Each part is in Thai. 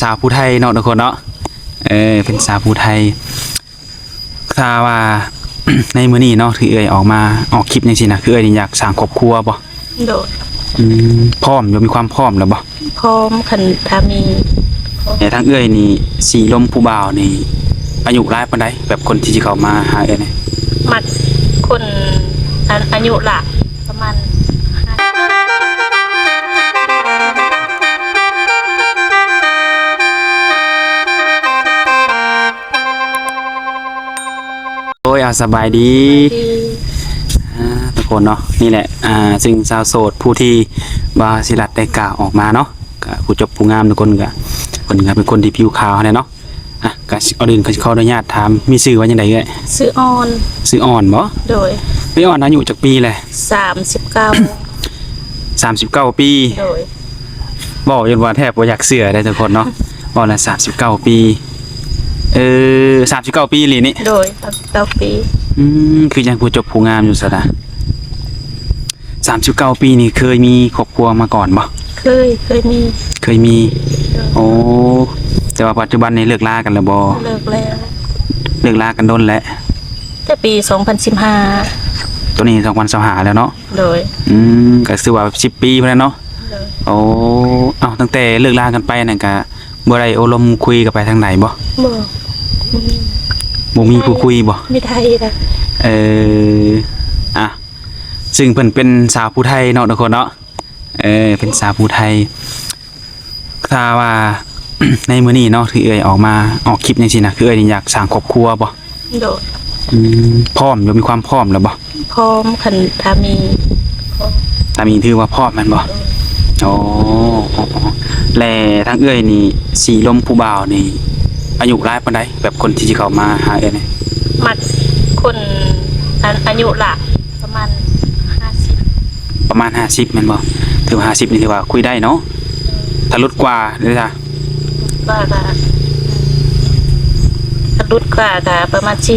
สาวผู้ไทยเนาะทุกคนเนาะเป็นสาวผู้ไทยถ้าว่า ในมื้อนี้เนาะที่ออกมาออกคลิปจังซี่นะคือนี่อยากสร้างครอบครัวบ่โดดพร้อมอยู่มีความพร้อมแล้วบ่พร้อมคันถ้ามีแต่ทางนี่สีลมผู้บ่าวนี่อายุหลายปานใดแบบคนที่สิเข้ามาหานี่มักคนอายุหลักประมาณโอ้ยสบายดีทุกคนเนาะนี่แหละซึ่งสาวโสดผู้ที่ว่าสิรัดได้กล่าวออกมาเนาะก็ผู้จบผู้งามทุกคนก็เพิ่นก็เป็นคนที่ผิวขาวแน่เนาะก็เอาดินก็ขออนุญาตถามมีชื่อว่าจังได๋เอ้ยชื่ออ่อนชื่ออ่อนบ่โดยพี่อ่อนอายุจักปีแหละ39ปีโดยบอกจนว่าแทบบ่อยากเชื่อได้ทุกคนเนาะบ่ละ39ปี39ปีลีนี่โดย39ปีคือยังผู้จบผู้งามอยู่ซะนะ39ปีนี่เคยมีครอบครัวมาก่อนบ่เคยมีโอ้แต่ว่าปัจจุบันนี้เลิกลากันแล้วบ่เลิกแล้วเลิกลากันโดนแล้วแต่ปี2015ตัวนี้2025แล้วเนาะโดยก็ถือว่า10ปีพุ่นแล้วเนาะโอ้ตั้งแต่เลิกลากันไปนั่นก็บ่ได้อบรมคุยกันไปทางไหนบ่บ่มีผู้คุยบ่ไม่ได้ล่ะซึ่งเพิ่นเป็นสาวผู้ไทยเนาะทุกคนเนาะเป็นสาวผู้ไทยถ้าว่า ในมื้อนี้เนาะที่ออกมาออกคลิปจังซี่นะคือนี่อยากสร้างครอบครัวบ่โดดพร้อมอยู่มีความพร้อมแล้วบ่พร้อมคันถ้ามีถือว่าพร้อมแม่นบ่อ๋อและทางนี่สีลมผู้บ่าวนี่อายุหลายปานใดแบบคนที่สิเข้ามาหานี่มักคนอายุหลักประมาณ50แม่นบ่ถือว่า50นี่ถือว่าคุยได้เนาะถ้าลดกว่าเด้อจ้ะถ้าลดกว่าก็ประมาณ40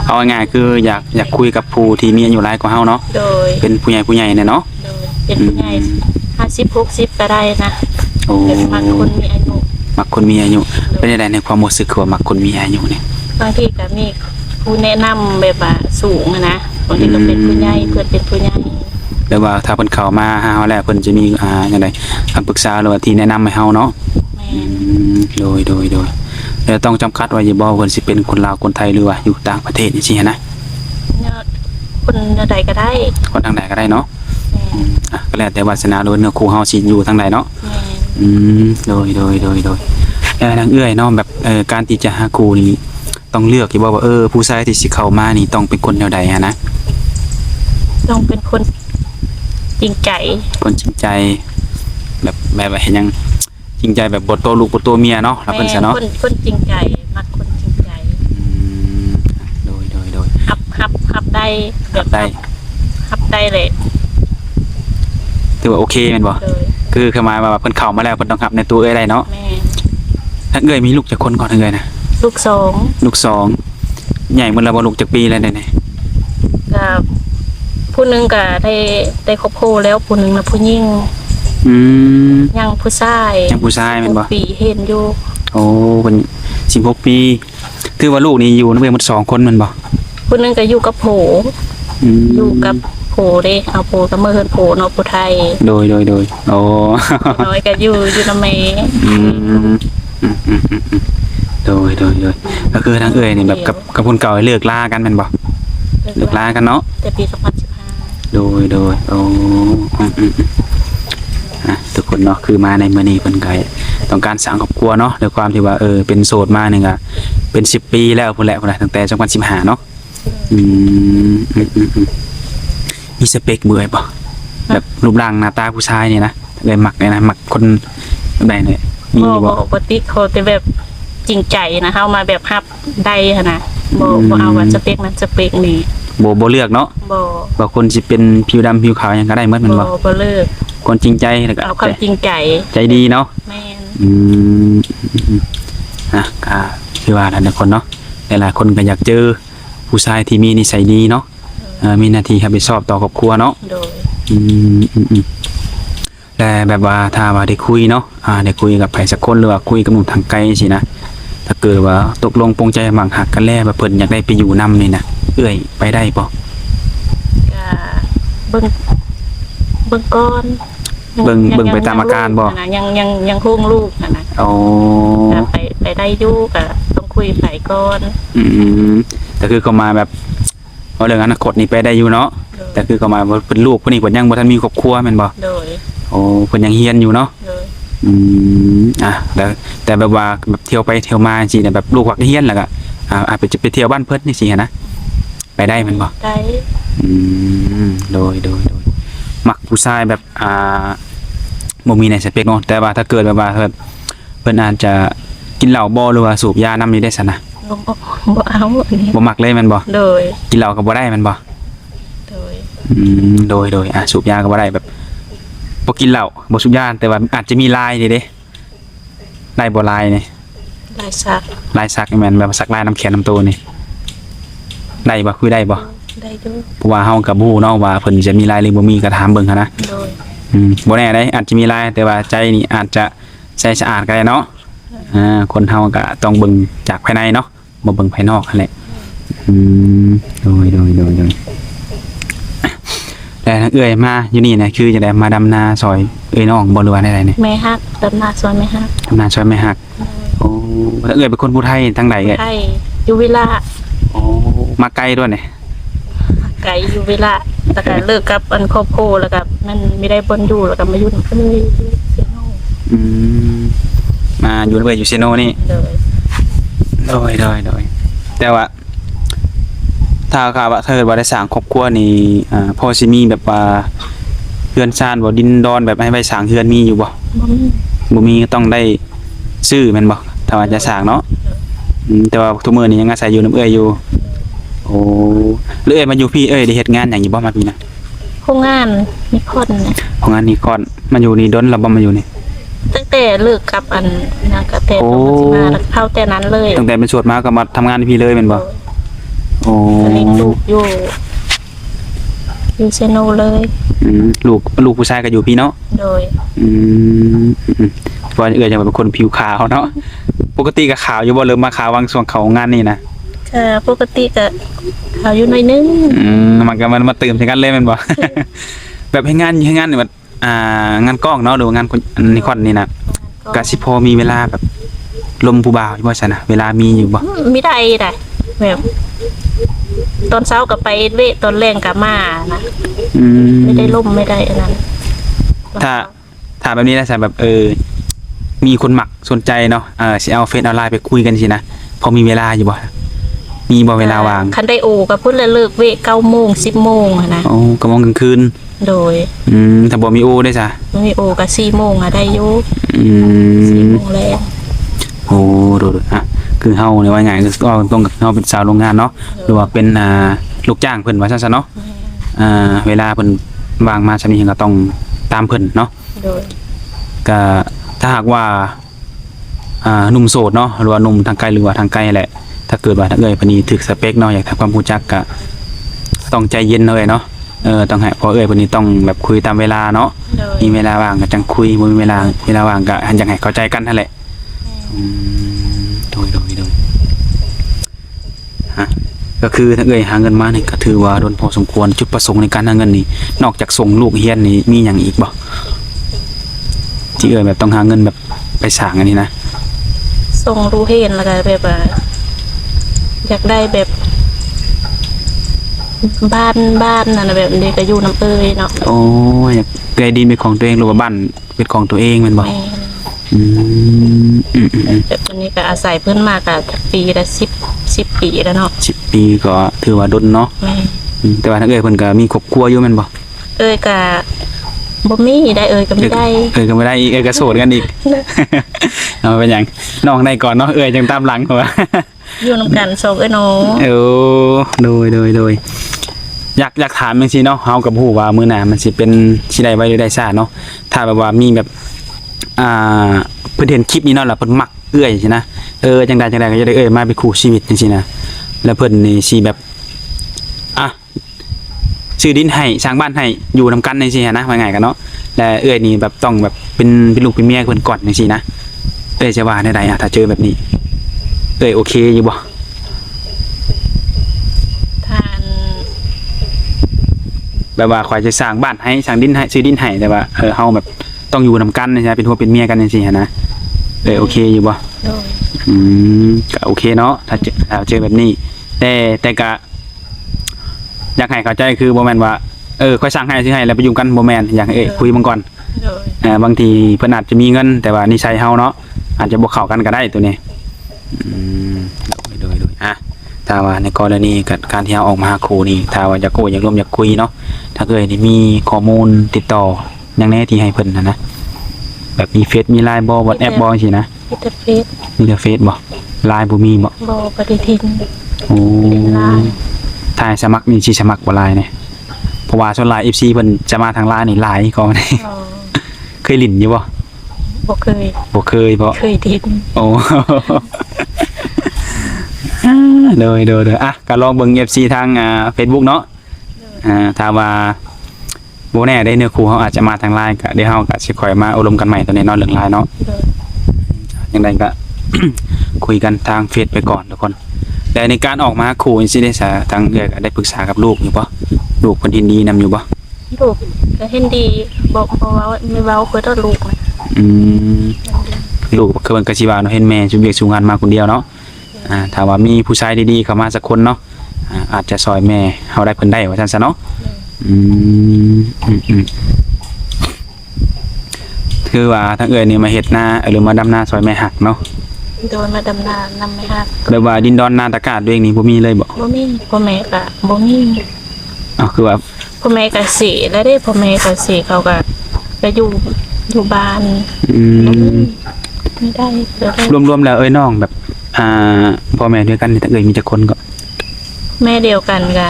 เอาง่ายๆคืออยากคุยกับผู้ที่มีอายุหลายกว่าเฮาเนาะโดยเป็นผู้ใหญ่เนี่ยเนาะโดยเป็นผู้ใหญ่50-60ก็ได้นะโอ้มักคนมีอายุเป็นจังได๋ในความรู้สึกว่ามักคนมีอายุเนี่ยบางทีก็มีผู้แนะนำแบบว่าสูงนะบางทีก็เป็นผู้ใหญ่เพิ่นเป็นผู้ใหญ่หรือว่าถ้าเพิ่นเข้ามาหาเฮาแล้วเพิ่นจะมีจังได๋คำปรึกษาหรือว่าที่แนะนำให้เฮาเนาะโดยแล้วต้องจำกัดว่าอย่าบ่เพิ่นสิเป็นคนลาวคนไทยหรือว่าอยู่ต่างประเทศจังซี่นะคนใดก็ได้คนทางใดก็ได้เนาะก็แล้วแต่วาสนาโดยเนื้อคู่เฮาสิอยู่ทางใดเนาะโดยทางเนาะแบบการที่จะหาคู่นี่ต้องเลือกอยู่บ่ว่าผู้ชายที่สิเข้ามานี่ต้องเป็นคนแนวใดนะต้องเป็นคนจริงใจแบบเห็นยังจริงใจแบบบ่ตัวลูกบ่ตัวเมียเนาะรับเพิ่นซะเนาะคนจริงใจมักคนจริงใจโดยฮับได้แบบฮับได้เลยถือว่าโอเคแม่นบ่คือหมายว่าเพิ่นเข้ามาแล้วเพิ่นต้องฮับในตัวได้เนาะแม่ถ้ามีลูกจักคนก่อนนะลูก2ใหญ่มื้อละบ่ลูกจักปีแล้วเนี่ยก็ผู้นึงก็ได้ครอบครัวแล้วผู้นึงน่ะผู้หญิงยังผู้ชายแม่นบ่ปีเห็นอยู่โอ้เพิ่น16ปีคือว่าลูกนี่อยู่นำเพิ่นหมด2คนแม่นบ่ผู้นึงก็อยู่กับโผอยู่กับโผเด้เอาโผกับเมื่อเพิ่นโผเนาะผู้ไทยโดยโอ้น้อยก็อยู่นำแม่โดยก็คือทางนี่แบบกับคนเก่าเลิกลากันแม่นบ่เลิกลากันเนาะแต่ปี2015โดยโอ้ทุกคนเนาะคือมาในมื้อนี้เพิ่นก็ต้องการสร้างครอบครัวเนาะด้วยความที่ว่าเป็นโสดมานี่ก็เป็น10ปีแล้วพุ่นแหละตั้งแต่2015เนาะมีสเปคเบื่อบ่แบบรูปร่างหน้าตาผู้ชายนี่นะเลยมักเลยนะมักคนแบบใดเนี่ยมีบ่ปกติเขาแต่แบบจริงใจนะเฮามาแบบฮับได้หั่นน่ะบ่เอาว่าสเปคนั้นสเปคนี้บ่เลือกเนาะบ่คนสิเป็นผิวดำผิวขาวหยังก็ได้หมดแม่นบ่เลือกคนจริงใจแล้วก็เอาความจริงใจดีเนาะแม่นก็คือว่าหลายคนเนาะหลายคนก็อยากเจอผู้ชายที่มีนิสัยดีเนาะมีหน้าที่รับผิดชอบต่อครอบครัวเนาะโดย แต่แบบว่าถ้าว่าได้คุยเนาะได้คุยกับไผสักคนหรือว่าคุยกับหนุ่มทางไกลสินะถ้าเกิดว่าตกลงปรงใจหมั่งหักกันแล้วแบบเพิ่นอยากได้ไปอยู่นำนี่นะไปได้บ่ ก็เบิ่งก่อน เบิ่งไปตามอาการบ่ ยังโฮงลูกนะ อ๋อ ก็ไปได้อยู่ก็ต้องคุยไปก่อน แต่คือเขามาแบบเอาเรื่องอนาคตนี่ไปได้อยู่เนาะแต่คือเขามาว่าเป็นลูกเพิ่นนี่เพิ่นยังบ่ทันมีครอบครัวแม่นบ่ โดย โอ้เพิ่นยังเรียนอยู่เนาะ โดย แต่แบบว่าแบบเที่ยวไปเที่ยวมาสิเนี่ยแบบลูกวักเรียนแล้วก็อาจจะไปเที่ยวบ้านเพิ่นนี่สินะไปได้แม่นบ่ ได้ โดยมักผู้ชายแบบบ่มีในสเปคเนาะแต่ว่าถ้าเกิดแบบว่าเพิ่นอาจจะกินเหล้าบ่หรือว่าสูบยานำนี่ได้ซั่นนะ บ่เอาอันนี้ บ่มักเลยแม่นบ่ โดย กินเหล้าก็บ่ได้แม่นบ่ โดย โดยสูบยาก็บ่ได้แบบบ่กินเหล้าบ่สูบยาแต่ว่าอาจจะมีลายนี่เด้ลายบ่ลายนี่ ลายสัก ลายสักนี่แม่นแบบสักลายน้ำแขนน้ำตัวนี่ได้บ่คุยได้บ่ ได้อยู่ เพราะว่าเฮาก็บ่ฮู้เนาะว่าเพิ่นจะมีลายหรือบ่มีก็ถามเบิ่งหันนะ โดย บ่แน่ได้อาจจะมีลายแต่ว่าใจนี่อาจจะใสสะอาดก็ได้เนาะคนเฮาก็ต้องเบิ่งจากภายในเนาะบ่เบิ่งภายนอกนั่นแหละโดยแต่ทางเอื้อยมาอยู่นี่นะคือจะได้มาดำนาซอยเอื้อยน้องบ่หรือว่าได้ๆนี่ แม่ฮักดำนาสวนแม่ฮัก ดำนาซอยแม่ฮักโอ้แล้วเอื้อยเป็นคนผู้ไทยทางใดเอ้ย ไทยอยู่วิลา โอ้มาไกลด้วยนี่ ไกลอยู่วิลาแล้วก็เลิกกับอันครอบครัวแล้วก็มันไม่ได้บนอยู่แล้วก็มาอยู่นำก็เลยเสียน้อง มาอยู่เอื้อยอยู่เซโนนี่ โดย โดยแต่ว่าถ้าว่าเธอบ่ได้สร้างครอบครัวนี่พอสิมีแบบว่าเฮือนซ่านบ่ดินดอนแบบให้ไปสร้างเฮือนมีอยู่บ่ บ่มี ก็ต้องได้ซื้อแม่นบ่ถ้าว่าจะสร้างเนาะแต่ว่าทุกมื้อนี้ยังอาศัยอยู่นำเอื้อยอยู่โอ้แล้วเอื้อยมาอยู่พี่ได้เฮ็ดงานหยังอยู่บ่มาพี่นะ โครงงานมีคนนะ ของงานนี้ก่อนมาอยู่นี่ดนแล้วบ่มาอยู่นี่ ตั้งแต่เลิกกับอันนางกระเตน โอ้ ต้องมาสิมาแล้วเข้าแต่นั้นเลย ตั้งแต่เป็นโสดมาก็มาทำงานที่พี่เลยแม่นบ่โอ้ เลี้ยงลูกอยู่เซโนเลย ลูกผู้ชายก็อยู่พี่เนาะ โดย เพราะเอื้อยจะเป็นคนผิวขาวเนาะปกติก็ขาวอยู่บ่เริ่มมาขาววางช่วงเขางานนี่นะ ก็ปกติก็เขาอยู่หน่อยนึง มันก็มันมาเติมใส่กันเลยแม่นบ่ แบบให้งานนี่มันงานกล้องเนาะหรือว่างานนิคอนนี่นะก็สิพอมีเวลาแบบลมผู้บ่าวอยู่บ่ซั่นน่ะเวลามีอยู่บ่ ไม่ได้แบบตอนเช้าก็ไปเวทตอนแรงก็มานะไม่ได้ล่มไม่ได้อันนั้น ถ้าแบบนี้นะซะแบบมีคนหมักสนใจเนาะสิเอาเฟซออนไลน์ไปคุยกันสินะพอมีเวลาอยู่บ่มีบ่เวลาว่าง คันได้โอก็พุ่นแล้วเลิกเวท9 โมง 10 โมงนะ อ๋อก็มองกลางคืน โดย ถ้าบ่มีโอได้ซะ ไม่มีโอก็4 โมงได้อยู่ 4 โมงแล้ว โอ้ดูคือเฮาเนี่ยว่าไงคือต้องเฮาเป็นสาวโรงงานเนาะหรือว่าเป็นลูกจ้างเพิ่นว่าซั่นซะเนาะเวลาเพิ่นวางมาซะนี้ก็ต้องตามเพิ่นเนาะ โดย ก็ถ้าหากว่าหนุ่มโสดเนาะหรือว่าหนุ่มทางไกลหรือว่าทางไกลแหละถ้าเกิดว่าถ้าเอ้ยพอดีถึกสเปคเนาะอยากทำความรู้จักก็ต้องใจเย็นเลยเนาะต้องให้พอเอ้ยพอดีต้องแบบคุยตามเวลาเนาะ โดย มีเวลาว่างก็จังคุยบ่มีเวลาว่างก็อยากให้เข้าใจกันนั่นแหละโดยก็คือถ้าเอ้ยหาเงินมานี่ก็ถือว่าโดนพอสมควรจุดประสงค์ในการหาเงินนี่นอกจากส่งลูกเรียนนี่มีหยังอีกบ่ที่เอ้ยแบบต้องหาเงินแบบไปสร้างอันนี้นะ ส่งรู้เห็นแล้วก็แบบว่าอยากได้แบบบ้านนั่นน่ะแบบนี้ก็อยู่น้ำเอ้ยเนาะ โอ้ยอยากได้ดินเป็นของตัวเองหรือว่าบ้านเป็นของตัวเองแม่นบ่ แม่ แบบอันนี้ก็อาศัยเพิ่นมาก็ปีละ10 ปีแล้วเนาะ 10 ปีก็ถือว่าดนเนาะ แม่ แต่ว่าถ้าเอ้ยเพิ่นก็มีครอบครัวอยู่แม่นบ่ เอ้ยก็บ่มีได้เอ้ยก็ไม่ได้ ก็ไม่ได้อีกก็โสดกันอีก เอาเป็นหยังน้องได้ก่อนเนาะเอ้ยจังตามหลังเพราะว่า อยู่นำกัน2เอ้ยน้อง โดยอยากถามจังซี่เนาะเฮากับฮู้ว่ามื้อหน้ามันสิเป็นสิได้ไว้หรือได้ซ่าเนาะถ้าแบบว่ามีแบบเพิ่นเห็นคลิปนี้เนาะแล้วเพิ่นมักเอื้อยสินะจังใดก็จะได้เอ้ยมาเป็นคู่ชีวิตจังซี่นะแล้วเพิ่นนี่สิแบบ ซื้อดินให้สร้างบ้านให้อยู่นำกันจังซี่นะว่าง่ายกันเนาะและเอ้ยนี่แบบต้องแบบเป็นลูกเป็นเมียเพิ่นก่อนจังซี่นะเอ้ยจะว่าได้ใดถ้าเจอแบบนี้เอ้ยโอเคอยู่บ่ ทาน แบบว่าข่อยจะสร้างบ้านให้สร้างดินให้ซื้อดินให้แต่ว่าเฮาแบบต้องอยู่นำกันนะใช่เป็นผัวเป็นเมียกันจังซี่นะโอเคอยู่บ่ โดย ก็โอเคเนาะถ้าเจอแบบนี้แต่ก็อยากให้เข้าใจคือบ่แม่นว่าค่อยสร้างให้สิให้แล้วไปอยู่กันบ่แม่นอยากให้คุยมันก่อน โดย บางทีเพิ่นอาจจะมีเงินแต่ว่านิสัยเฮาเนาะอาจจะบ่เข้ากันก็ได้ตัวนี้โดยถ้าว่าในกรณีการที่เฮาออกมาหาครูนี่ถ้าว่าอยากโก้อยากร่วมอยากคุยเนาะถ้าเกิดนี่มีข้อมูลติดต่ออย่างแน่ที่ให้เพิ่นนะแบบมีเฟซมี LINE บ่ WhatsApp บ่จังซี่นะ มีแต่เฟซ มีแต่เฟซบ่ LINE บ่มีบ่ บ่ปฏิทิน โอ้ เป็นไลน์ ถ้าให้สมัครนี่สิสมัครบ่หลายเนี่ยเพราะว่าส่วนหลาย FC เพิ่นจะมาทาง LINE นี่หลายก็ได้ อ๋อ เคยลิ้นอยู่บ่ บ่เคย บ่เคยบ่ เคยทิน โอ้ โดยก็ลองเบิ่ง FC ทางFacebook เนาะถ้าว่าบ่แน่ได้เนื้อคู่เขาอาจจะมาทาง LINE ก็เดี๋ยวเฮาก็สิค่อยมาอบรมกันใหม่ตัวนี้เนาะเรื่อง LINE เนาะ โดย อย่างใดก็ คุยกันทางเฟซไปก่อนทุกคนแต่ในการออกมาคู่จังซี่ได้ซะทางเอื้อก็ได้ปรึกษากับลูกอยู่บ่ลูกเพิ่นยินดีนํอยู่บ่ ลูกก็เห็นดีบอกบ่เว้าไม่เว้าเพิ่นต้องลูกนะ อืมลูกคือมันก็สิว่าเนาะเห็นแม่ชุเวียกชูงานมาคนเดียวเนาะถ้าว่ามีผู้ชายดีๆเข้ามาสักคนเนาะอาจจะซอยแม่เฮาได้เพิ่นได้ว่าซั่นซะเนาะคือว่าทั้งเอ้ยนี่มาเฮ็ดนาหรือมาดำนาซอยแม่หักเนาะ โดยมาดำนานนำไม่ฮัก แบบว่าดินดอนนาตะกาศด้วยนี่บ่มีเลยบ่ บ่มีพ่อแม่ก็บ่มี คือว่า พ่อแม่ก็เสียแล้วได้พ่อแม่ก็เสียเขาก็อยู่บ้าน ไม่ได้เลย รวมๆแล้วเอ้ยน้องแบบพ่อแม่ด้วยกันนี่ทั้งเอ้ยมีจักคนก็ แม่เดียวกันก็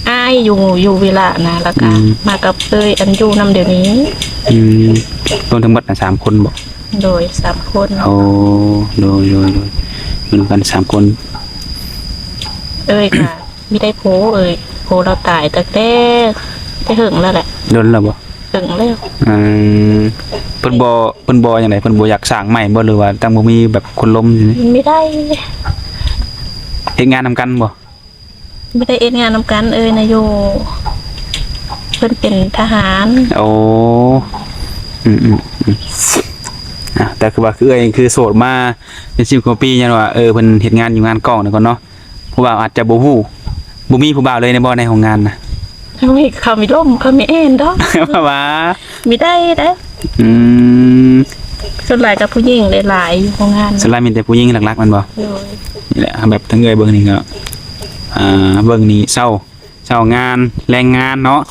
อ้ายอยู่เวลานะแล้วก็มากับเอ้ยอันอยู่นำเดี๋ยวนี้ รวมทั้งหมดน่ะ3คนบ่ โดย3คน โอ้โดยอยู่นำกัน3คน เอ้ยก็ไม่ได้โพเอ้ยโพเราตายตั้งแต่หึงแล้วแหละ โดนแล้วบ่ หึงแล้ว เพิ่นบ่จังได๋เพิ่นบ่อยากสร้างใหม่บ่หรือว่าตั้งบ่มีแบบคนล้มอยู่นี่ ไม่ได้ เฮ็ดงานนำกันบ่ ไม่ได้เอ็นงานนำกันเอ้ยนะอยู่เพิ่นเป็นทหาร โอ้แต่คือว่าคือเอ้ยคือโสดมาเป็น10กว่าปียันว่าเพิ่นเฮ็ดงานอยู่งานกล้องนี่ก่อนเนาะผู้บ่าวอาจจะบ่ฮู้บ่มีผู้บ่าวเลยในบ่ในโรงงานน่ะ ไม่เขามีล่มเขามีเอ็นดอก ว่า มีได้ส่วนหลายกับผู้หญิงหลายๆอยู่ของงาน ส่วนหลายมีแต่ผู้หญิงหลักๆมันบ่ โดย นี่แหละแบบทั้งเอ้ยเบิ่งนี่ก็เบิ่งนี่เช้างานแรงงานเนาะ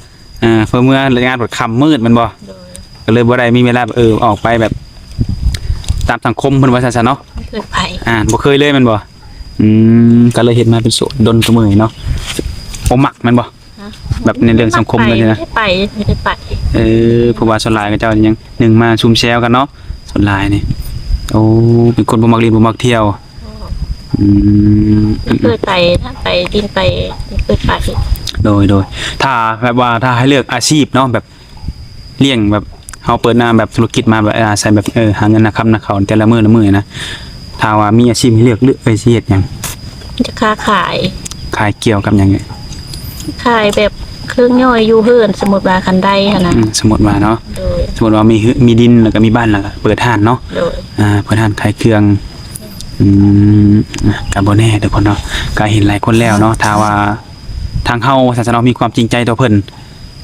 เพื่อเมื่องานแบบค่ำมืดมันบ่ โดย ก็เลยบ่ได้มีเวลาออกไปแบบตามสังคมเพิ่นว่าซั่นๆเนาะ ไม่เคยไป บ่เคยเลยแมันบ่ก็เลยเฮ็ดมาเป็นโสดดนเสมอเนาะบ่มักแมันบ่แบบในเรื่องสังคมเลยนะ ไม่ได้ไป ผู้ว่าส่วนหลายก็เจ้ายังหนึ่งมาชุมแซวกันเนาะส่วนหลายนี่โอ้เป็นคนบ่มักเรียนบ่มักเที่ยว ไม่เคยไปถ้าไปดินไปไม่เคยไป โดยถ้าแบบว่าถ้าให้เลือกอาชีพเนาะแบบเลี้ยงแบบเฮาเปิดหน้าแบบธุรกิจมาแบบใส่แบบหาเงินนะครับนะเขาแต่ละมื้อนะถ้าว่ามีอาชีพให้เลือกสิเฮ็ดหยัง จะค้าขาย ขายเกี่ยวกับหยังไง ขายแบบเครื่องย่อยอยู่เฮือนสมุดบาคันไดค่ะนะ สมมุติว่าเนาะ โดย สมมุติว่ามีดินแล้วก็มีบ้านแล้วก็เปิดห้านเนาะ โดย เปิดห้านขายเครื่องก็บ่แน่ทุกคนเนาะก็เห็นหลายคนแล้วเนาะถ้าว่าทางเฮาศาสนามีความจริงใจต่อเพิ่น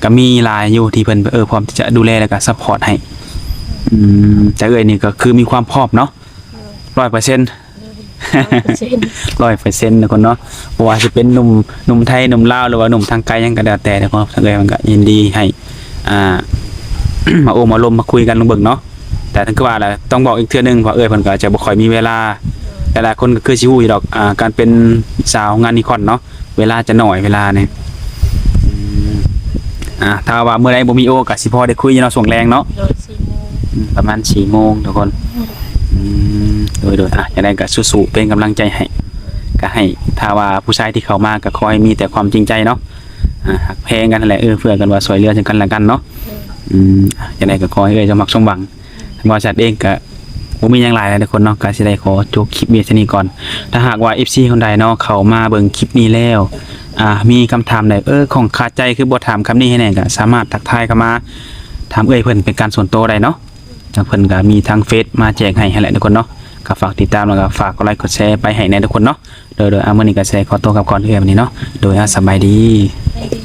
ก็มีหลายอยู่ที่เพิ่นพร้อมที่จะดูแลแล้วก็ซัพพอร์ตให้แต่เอ้ยนี่ก็คือมีความพร้อมเนาะ 100% 100%ทุกคนเนาะบ่ว่าสิเป็นหนุ่มไทยหนุ่มลาวหรือว่าหนุ่มทางไกลหยังก็แล้วแต่ทุกคนทั้งเอ้ยมันก็ยินดีให้มาโอ้มาลมมาคุยกันลงเบิ่งเนาะแต่ทั้งคือว่าแหละต้องบอกอีกเทื่อนึงว่าเอ้ยเพิ่นก็จะบ่ค่อยมีเวลาหลายๆคนก็คือสิฮู้อยู่ดอกการเป็นสาวงานนิคอนเนาะเวลาจะน้อยเวลานี่ถ้าว่าเมื่อใดบ่มีโอก็สิพอได้คุยอยู่เนาะช่วงแรงเนาะ โดย4 โมง ประมาณ 4 โมงทุกคนโดยอย่างไรก็สู้ๆเป็นกำลังใจให้ก็ให้ถ้าว่าผู้ชายที่เข้ามาก็ขอให้มีแต่ความจริงใจเนาะ หักแพงกันนั่นแหละเพื่อกันว่าช่วยเหลือซึ่งกันและกันเนาะจังได๋ก็ขอให้เจ้ามักสมหวังบ่ชัดเองก็บ่มีหยังหลายแล้วทุกคนเนาะก็สิได้ขอจบคลิปเวียดนี้ก่อนถ้าหากว่า FC คนใดเนาะเข้ามาเบิ่งคลิปนี้แล้วมีคำถามใดของคาใจคือบ่ถามคำนี้ให้แน่ก็สามารถทักทายเข้ามาถามเพิ่นเป็นการส่วนตัวได้เนาะจังเพิ่นก็มีทางเฟซมาแจ้งให้แหละทุกคนเนาะก็ฝากติดตามแล้วก็ฝากกดไลค์กดแชร์ไปให้แน่ทุกคนเนาะโดยมื้อนี้ก็แชร์ขอตัวกลับก่อนวันนี้เนาะโดยสบายดี ได้ดี